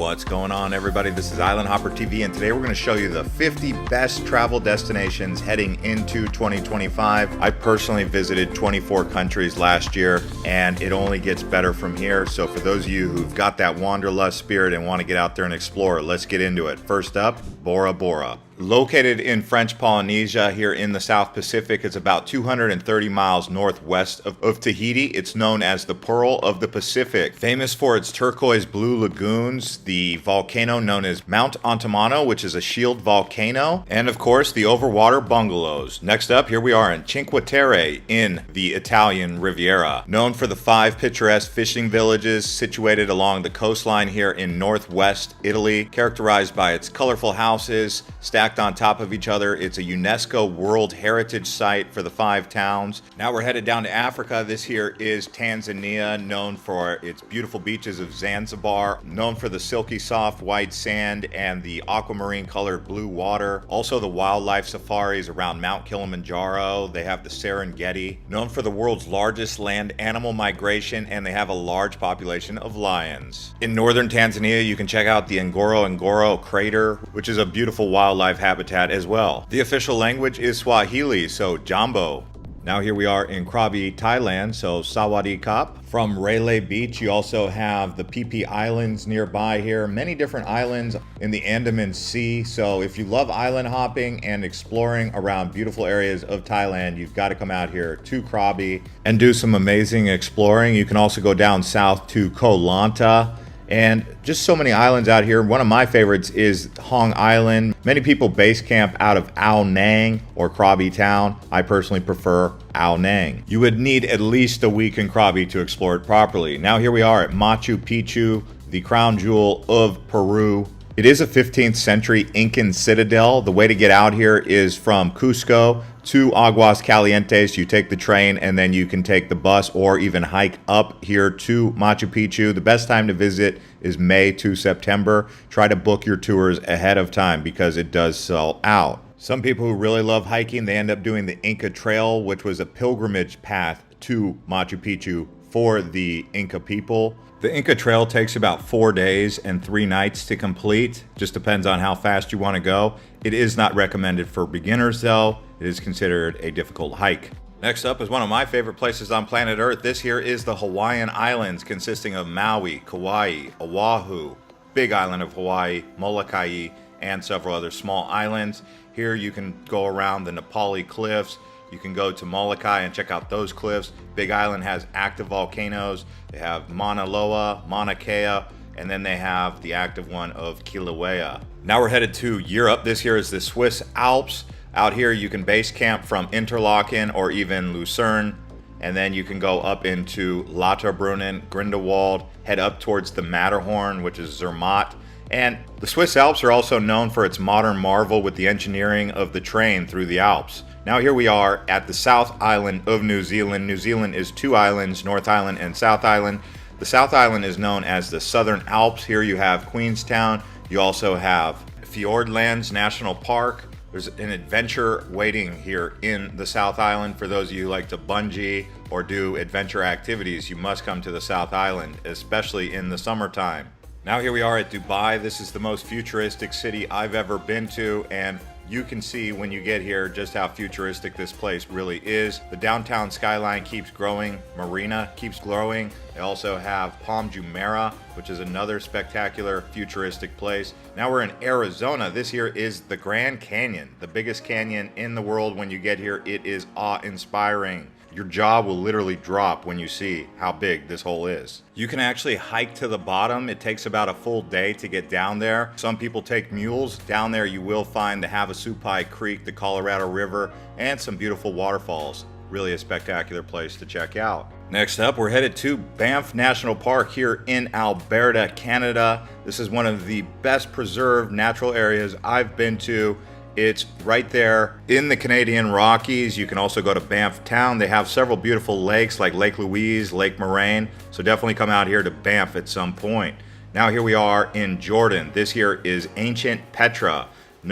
What's going on, everybody? This is Island Hopper TV, and today we're going to show you the 50 best travel destinations heading into 2025. I personally visited 24 countries last year, and it only gets better from here. So for those of you who've got that wanderlust spirit and want to get out there and explore, let's get into it. First up, Bora Bora. Located in French Polynesia here in the South Pacific, it's about 230 miles northwest of Tahiti. It's known as the Pearl of the Pacific. Famous for its turquoise blue lagoons, the volcano known as Mount Antamano, which is a shield volcano, and of course the overwater bungalows. Next up, here we are in Cinque Terre in the Italian Riviera. Known for the 5 picturesque fishing villages situated along the coastline here in northwest Italy, characterized by its colorful houses stacked on top of each other. It's a UNESCO World Heritage Site for the 5 towns. Now we're headed down to Africa. This here is Tanzania, known for its beautiful beaches of Zanzibar, known for the silky soft white sand and the aquamarine colored blue water. Also the wildlife safaris around Mount Kilimanjaro. They have the Serengeti, known for the world's largest land animal migration, and they have a large population of lions. In northern Tanzania, you can check out the Ngorongoro crater, which is a beautiful wildlife habitat as well. The official language is Swahili, so Jambo. Now here we are in Krabi, Thailand, so Sawadee Kap. From Railay Beach, you also have the Phi Phi Islands nearby here. Many different islands in the Andaman Sea. So if you love island hopping and exploring around beautiful areas of Thailand, you've got to come out here to Krabi and do some amazing exploring. You can also go down south to Koh Lanta. And just so many islands out here. One of my favorites is Hong Island. Many people base camp out of Ao Nang or Krabi Town. I personally prefer Ao Nang. You would need at least a week in Krabi to explore it properly. Now here we are at Machu Picchu, the crown jewel of Peru. It is a 15th century Incan citadel. The way to get out here is from Cusco to Aguas Calientes. You take the train and then you can take the bus or even hike up here to Machu Picchu. The best time to visit is May to September. Try to book your tours ahead of time because it does sell out. Some people who really love hiking, they end up doing the Inca Trail, which was a pilgrimage path to Machu Picchu for the Inca people. The Inca Trail takes about 4 days and 3 nights to complete. Just depends on how fast you want to go. It is not recommended for beginners though. It is considered a difficult hike. Next up is one of my favorite places on planet Earth. This here is the Hawaiian Islands, consisting of Maui, Kauai, Oahu, Big Island of Hawaii, Molokai, and several other small islands. Here you can go around the Nepali cliffs. You can go to Molokai and check out those cliffs. Big Island has active volcanoes. They have Mauna Loa, Mauna Kea, and then they have the active one of Kilauea. Now we're headed to Europe. This here is the Swiss Alps. Out here you can base camp from Interlaken or even Lucerne, and then you can go up into Lauterbrunnen, Grindelwald, head up towards the Matterhorn, which is Zermatt. And the Swiss Alps are also known for its modern marvel with the engineering of the train through the Alps. Now here we are at the South Island of New Zealand. New Zealand is 2 islands, North Island and South Island. The South Island is known as the Southern Alps. Here you have Queenstown. You also have Fiordlands National Park. There's an adventure waiting here in the South Island. For those of you who like to bungee or do adventure activities, you must come to the South Island, especially in the summertime. Now here we are at Dubai. This is the most futuristic city I've ever been to, and you can see when you get here just how futuristic this place really is. The downtown skyline keeps growing. Marina keeps growing. They also have Palm Jumeirah, which is another spectacular futuristic place. Now we're in Arizona. This here is the Grand Canyon, the biggest canyon in the world. When you get here, it is awe-inspiring. Your jaw will literally drop when you see how big this hole is. You can actually hike to the bottom. It takes about a full day to get down there. Some people take mules. Down there you will find the Havasupai Creek, the Colorado River, and some beautiful waterfalls. Really a spectacular place to check out. Next up, we're headed to Banff National Park here in Alberta, Canada. This is one of the best preserved natural areas I've been to. It's right there in the Canadian Rockies. You can also go to Banff Town. They have several beautiful lakes like Lake Louise, Lake Moraine. So definitely come out here to Banff at some point. Now here we are in Jordan. This here is ancient Petra,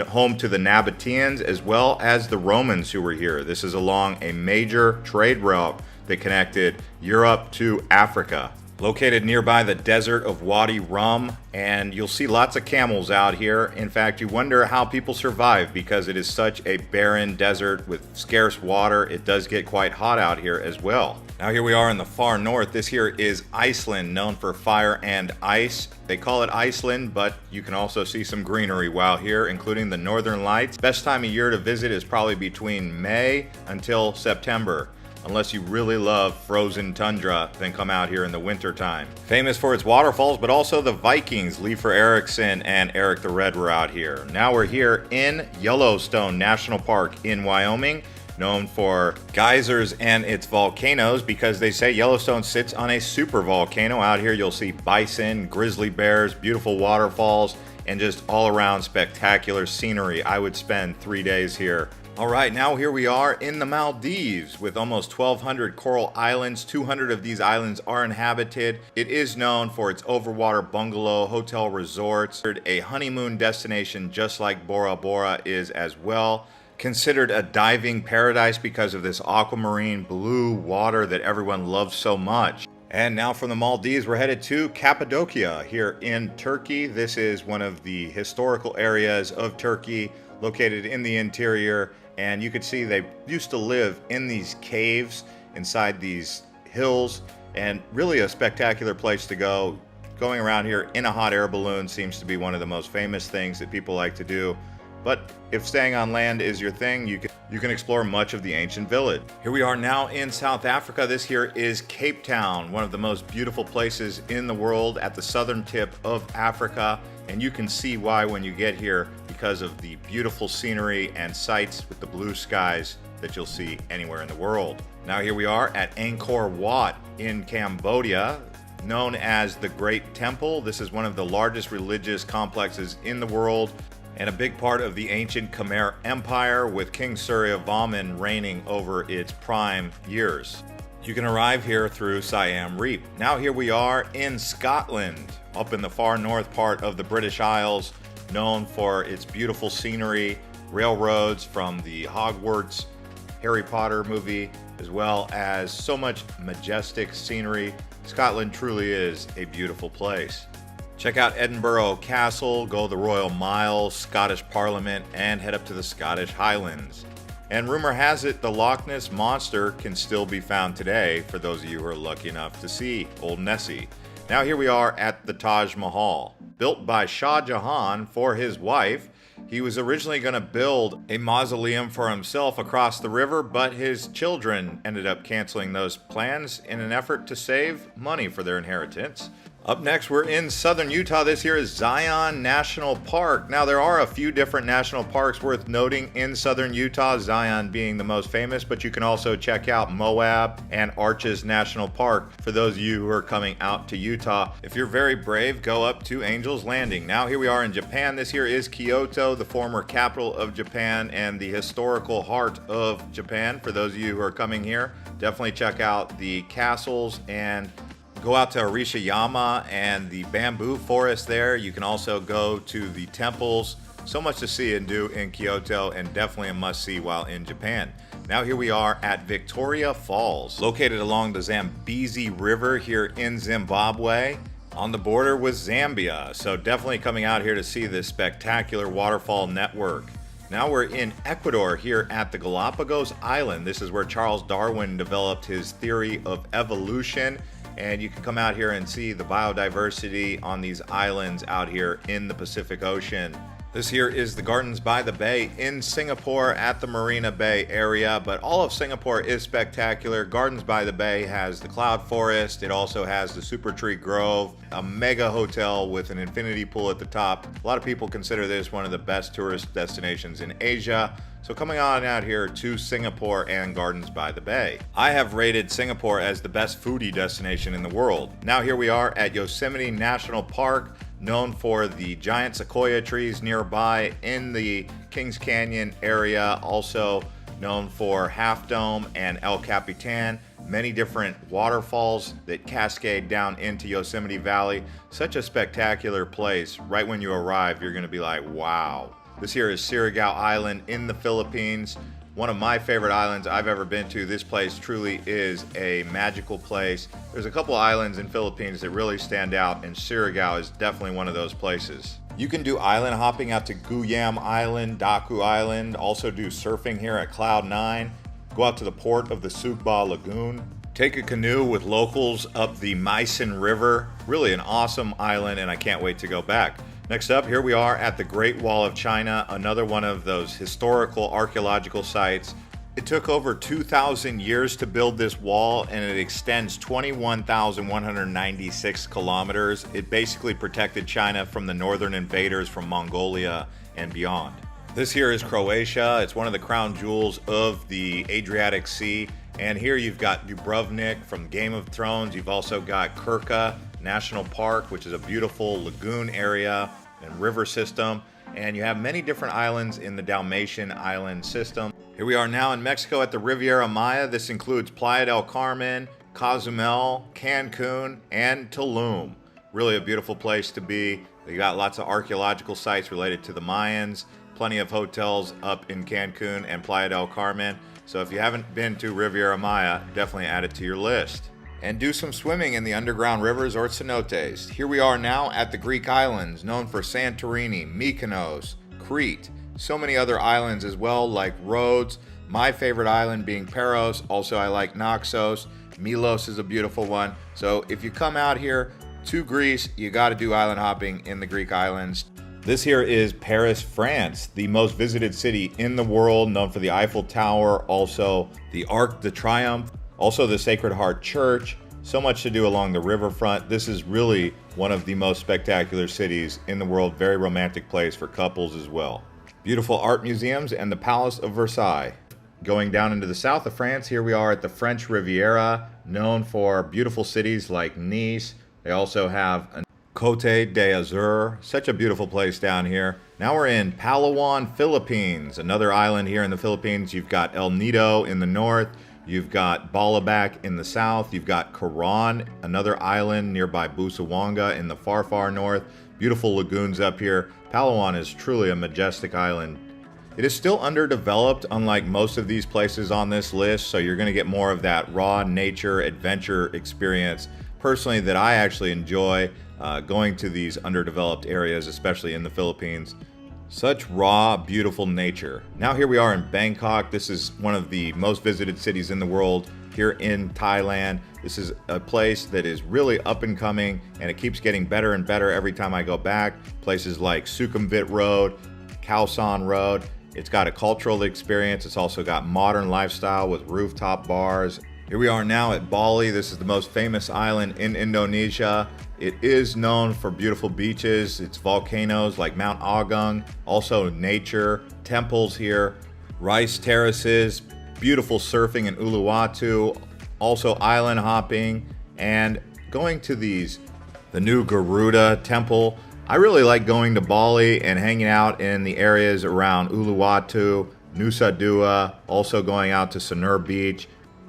home to the Nabateans as well as the Romans who were here. This is along a major trade route that connected Europe to Africa. Located nearby the desert of Wadi Rum, and you'll see lots of camels out here. In fact, you wonder how people survive because it is such a barren desert with scarce water. It does get quite hot out here as well. Now here we are in the far north. This here is Iceland, known for fire and ice. They call it Iceland, but you can also see some greenery while here, including the northern lights. Best time of year to visit is probably between May until September. Unless you really love frozen tundra, then come out here in the winter time. Famous for its waterfalls, but also the Vikings, Leifur Eriksson and Eric the Red were out here. Now we're here in Yellowstone National Park in Wyoming, known for geysers and its volcanoes because they say Yellowstone sits on a super volcano. Out here you'll see bison, grizzly bears, beautiful waterfalls, and just all around spectacular scenery. I would spend 3 days here. All right, now here we are in the Maldives with almost 1,200 coral islands. 200 of these islands are inhabited. It is known for its overwater bungalow, hotel resorts, a honeymoon destination just like Bora Bora is as well. Considered a diving paradise because of this aquamarine blue water that everyone loves so much. And now from the Maldives, we're headed to Cappadocia here in Turkey. This is one of the historical areas of Turkey, located in the interior. And you could see they used to live in these caves inside these hills, and really a spectacular place to go. Going around here in a hot air balloon seems to be one of the most famous things that people like to do. But if staying on land is your thing, you can explore much of the ancient village. Here we are now in South Africa. This here is Cape Town, one of the most beautiful places in the world at the southern tip of Africa. And you can see why when you get here, because of the beautiful scenery and sights with the blue skies that you'll see anywhere in the world. Now here we are at Angkor Wat in Cambodia, known as the Great Temple. This is one of the largest religious complexes in the world, and a big part of the ancient Khmer Empire, with King Suryavarman reigning over its prime years. You can arrive here through Siam Reap. Now here we are in Scotland, up in the far north part of the British Isles, known for its beautiful scenery, railroads from the Hogwarts Harry Potter movie, as well as so much majestic scenery. Scotland truly is a beautiful place. Check out Edinburgh Castle, go the Royal Mile, Scottish Parliament, and head up to the Scottish Highlands. And rumor has it the Loch Ness Monster can still be found today for those of you who are lucky enough to see Old Nessie. Now here we are at the Taj Mahal. Built by Shah Jahan for his wife. He was originally going to build a mausoleum for himself across the river, but his children ended up canceling those plans in an effort to save money for their inheritance. Up next, we're in southern Utah. This here is Zion National Park. Now, there are a few different national parks worth noting in southern Utah, Zion being the most famous, but you can also check out Moab and Arches National Park for those of you who are coming out to Utah. If you're very brave, go up to Angel's Landing. Now, here we are in Japan. This here is Kyoto, the former capital of Japan and the historical heart of Japan. For those of you who are coming here, definitely check out the castles and go out to Arishiyama and the bamboo forest there. You can also go to the temples. So much to see and do in Kyoto, and definitely a must-see while in Japan. Now here we are at Victoria Falls, located along the Zambezi River here in Zimbabwe, on the border with Zambia. So definitely coming out here to see this spectacular waterfall network. Now we're in Ecuador here at the Galapagos Island. This is where Charles Darwin developed his theory of evolution. And you can come out here and see the biodiversity on these islands out here in the Pacific Ocean. This here is the Gardens by the Bay in Singapore at the Marina Bay area, but all of Singapore is spectacular. Gardens by the Bay has the cloud forest. It also has the Super Tree Grove, a mega hotel with an infinity pool at the top. A lot of people consider this one of the best tourist destinations in Asia. So coming on out here to Singapore and Gardens by the Bay. I have rated Singapore as the best foodie destination in the world. Now here we are at Yosemite National Park, known for the giant sequoia trees nearby in the Kings Canyon area, also known for Half Dome and El Capitan. Many different waterfalls that cascade down into Yosemite Valley. Such a spectacular place. Right when you arrive, you're going to be like, wow. This here is Surigao Island in the Philippines, one of my favorite islands I've ever been to. This place truly is a magical place. There's a couple islands in Philippines that really stand out, and Surigao is definitely one of those places. You can do island hopping out to Guyam Island, Daku Island, also do surfing here at Cloud 9, go out to the port of the Sugba Lagoon, take a canoe with locals up the Maisen River. Really an awesome island, and I can't wait to go back. Next up, here we are at the Great Wall of China, another one of those historical archaeological sites. It took over 2,000 years to build this wall, and it extends 21,196 kilometers. It basically protected China from the northern invaders from Mongolia and beyond. This here is Croatia. It's one of the crown jewels of the Adriatic Sea. And here you've got Dubrovnik from Game of Thrones. You've also got Krka National Park, which is a beautiful lagoon area and river system. And you have many different islands in the Dalmatian island system. Here we are now in Mexico at the Riviera Maya. This includes Playa del Carmen, Cozumel, Cancun, and Tulum. Really a beautiful place to be. They got lots of archaeological sites related to the Mayans, plenty of hotels up in Cancun and Playa del Carmen. So if you haven't been to Riviera Maya, definitely add it to your list. And do some swimming in the underground rivers or cenotes. Here we are now at the Greek islands, known for Santorini, Mykonos, Crete, so many other islands as well, like Rhodes. My favorite island being Paros. Also, I like Naxos. Milos is a beautiful one. So if you come out here to Greece, you got to do island hopping in the Greek islands. This here is Paris, France, the most visited city in the world, known for the Eiffel Tower, also the Arc de Triomphe, also the Sacred Heart Church. So much to do along the riverfront. This is really one of the most spectacular cities in the world. Very romantic place for couples as well. Beautiful art museums and the Palace of Versailles. Going down into the south of France, here we are at the French Riviera, known for beautiful cities like Nice. They also have Côte d'Azur, such a beautiful place down here. Now we're in Palawan, Philippines, another island here in the Philippines. You've got El Nido in the north. You've got Balabac in the south. You've got Coron, another island nearby Busuanga in the far, far north. Beautiful lagoons up here. Palawan is truly a majestic island. It is still underdeveloped, unlike most of these places on this list, so you're going to get more of that raw nature adventure experience. Personally, that I actually enjoy going to these underdeveloped areas, especially in the Philippines. Such raw, beautiful nature. Now here we are in Bangkok. This is one of the most visited cities in the world here in Thailand. This is a place that is really up and coming, and it keeps getting better and better every time I go back. Places like Sukhumvit Road, Khao San Road. It's got a cultural experience. It's also got modern lifestyle with rooftop bars. Here we are now at Bali. This is the most famous island in Indonesia. It is known for beautiful beaches. It's volcanoes like Mount Agung, also nature, temples here, rice terraces, beautiful surfing in Uluwatu, also island hopping, and going to the new Garuda temple. I really like going to Bali and hanging out in the areas around Uluwatu, Nusa Dua, also going out to Sanur Beach,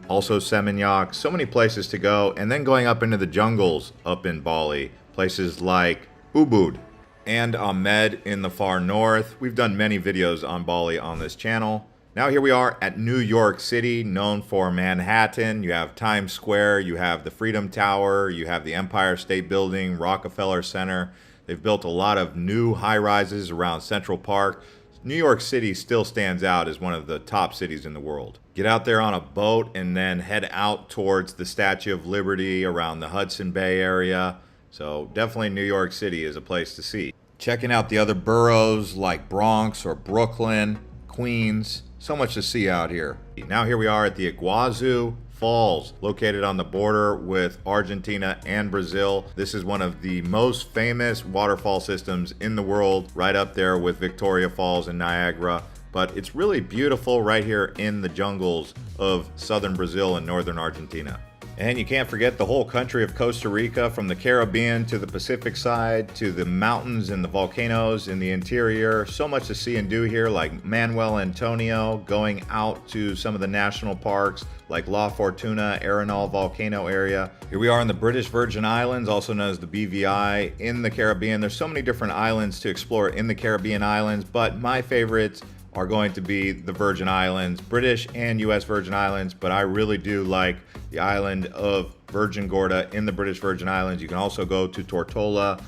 also Seminyak, so many places to go, and then going up into the jungles up in Bali, places like Ubud and Ahmed in the far north. We've done many videos on Bali on this channel. Now here we are at New York City, known for Manhattan. You have Times Square, you have the Freedom Tower, you have the Empire State Building, Rockefeller Center. They've built a lot of new high-rises around Central Park. New York City still stands out as one of the top cities in the world. Get out there on a boat and then head out towards the Statue of Liberty around the Hudson Bay area. So definitely New York City is a place to see. Checking out the other boroughs like Bronx or Brooklyn, Queens. So much to see out here. Now here we are at the Iguazu Falls, located on the border with Argentina and Brazil. This is one of the most famous waterfall systems in the world, right up there with Victoria Falls and Niagara. But it's really beautiful right here in the jungles of southern Brazil and northern Argentina. And you can't forget the whole country of Costa Rica, from the Caribbean to the Pacific side to the mountains and the volcanoes in the interior. So much to see and do here, like Manuel Antonio, going out to some of the national parks like La Fortuna, Arenal volcano area. Here we are in the British Virgin Islands, also known as the BVI, in the Caribbean. There's so many different islands to explore in the Caribbean islands, but my favorites are going to be the Virgin Islands, British and US Virgin Islands, but I really do like the island of Virgin Gorda in the British Virgin Islands. You can also go to Tortola,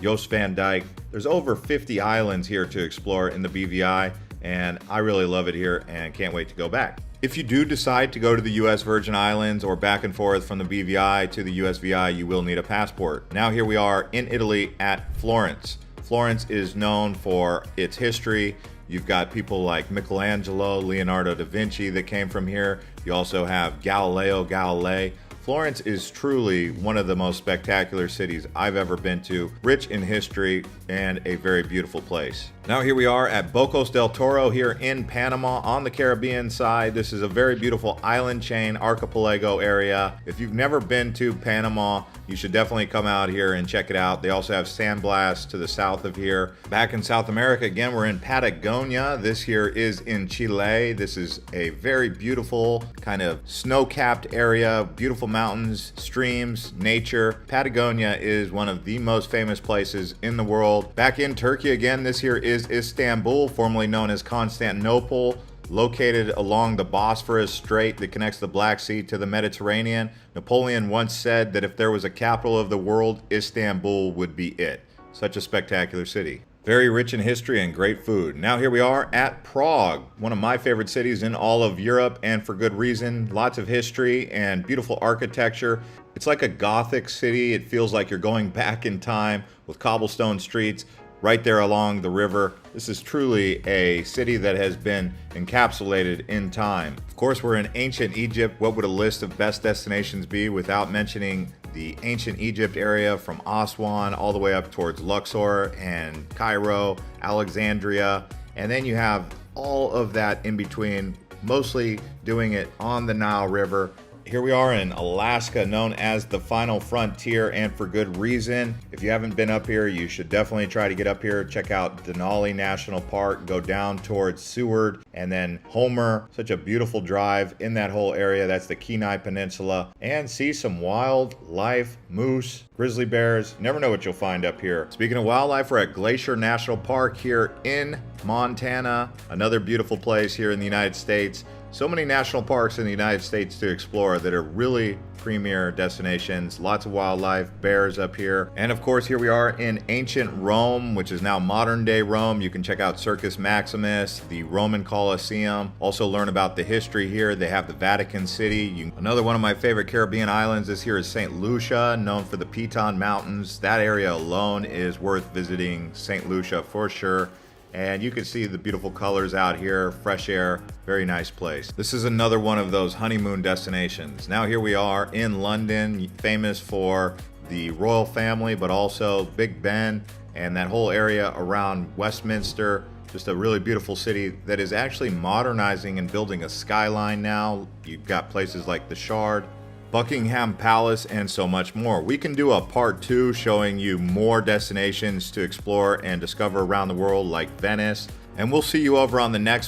Jost Van Dyke. There's over 50 islands here to explore in the BVI, and I really love it here and can't wait to go back. If you do decide to go to the US Virgin Islands or back and forth from the BVI to the USVI, you will need a passport. Now here we are in Italy at Florence. Florence is known for its history. You've got people like Michelangelo, Leonardo da Vinci that came from here. You also have Galileo Galilei. Florence is truly one of the most spectacular cities I've ever been to, rich in history and a very beautiful place. Now here we are at Bocos del Toro here in Panama on the Caribbean side. This is a very beautiful island chain archipelago area. If you've never been to Panama, you should definitely come out here and check it out. They also have San Blas to the south of here. Back in South America, again, we're in Patagonia. This here is in Chile. This is a very beautiful kind of snow-capped area, beautiful mountains, streams, nature. Patagonia is one of the most famous places in the world. Back in Turkey again, this here is Istanbul, formerly known as Constantinople, located along the Bosphorus Strait that connects the Black Sea to the Mediterranean. Napoleon once said that if there was a capital of the world, Istanbul would be it. Such a spectacular city. Very rich in history and great food. Now here we are at Prague, one of my favorite cities in all of Europe, and for good reason. Lots of history and beautiful architecture. It's like a Gothic city. It feels like you're going back in time with cobblestone streets right there along the river. This is truly a city that has been encapsulated in time. Of course, we're in ancient Egypt. What would a list of best destinations be without mentioning the ancient Egypt area from Aswan all the way up towards Luxor and Cairo, Alexandria, and then you have all of that in between, mostly doing it on the Nile River. Here we are in Alaska, known as the final frontier, and for good reason. If you haven't been up here, you should definitely try to get up here. Check out Denali National Park, go down towards Seward, and then Homer. Such a beautiful drive in that whole area. That's the Kenai Peninsula, and see some wildlife, moose, grizzly bears. You never know what you'll find up here. Speaking of wildlife, we're at Glacier National Park here in Montana, another beautiful place here in the United States. So many national parks in the United States to explore that are really premier destinations. Lots of wildlife, bears up here. And of course, here we are in ancient Rome, which is now modern day Rome. You can check out Circus Maximus, the Roman Colosseum. Also learn about the history here. They have the Vatican City. Another one of my favorite Caribbean islands this here is St. Lucia, known for the Piton Mountains. That area alone is worth visiting, St. Lucia for sure. And you can see the beautiful colors out here, fresh air, very nice place. This is another one of those honeymoon destinations. Now here we are in London, famous for the royal family, but also Big Ben and that whole area around Westminster. Just a really beautiful city that is actually modernizing and building a skyline now. You've got places like the Shard, Buckingham Palace, and so much more. We can do a part 2 showing you more destinations to explore and discover around the world like Venice. And we'll see you over on the next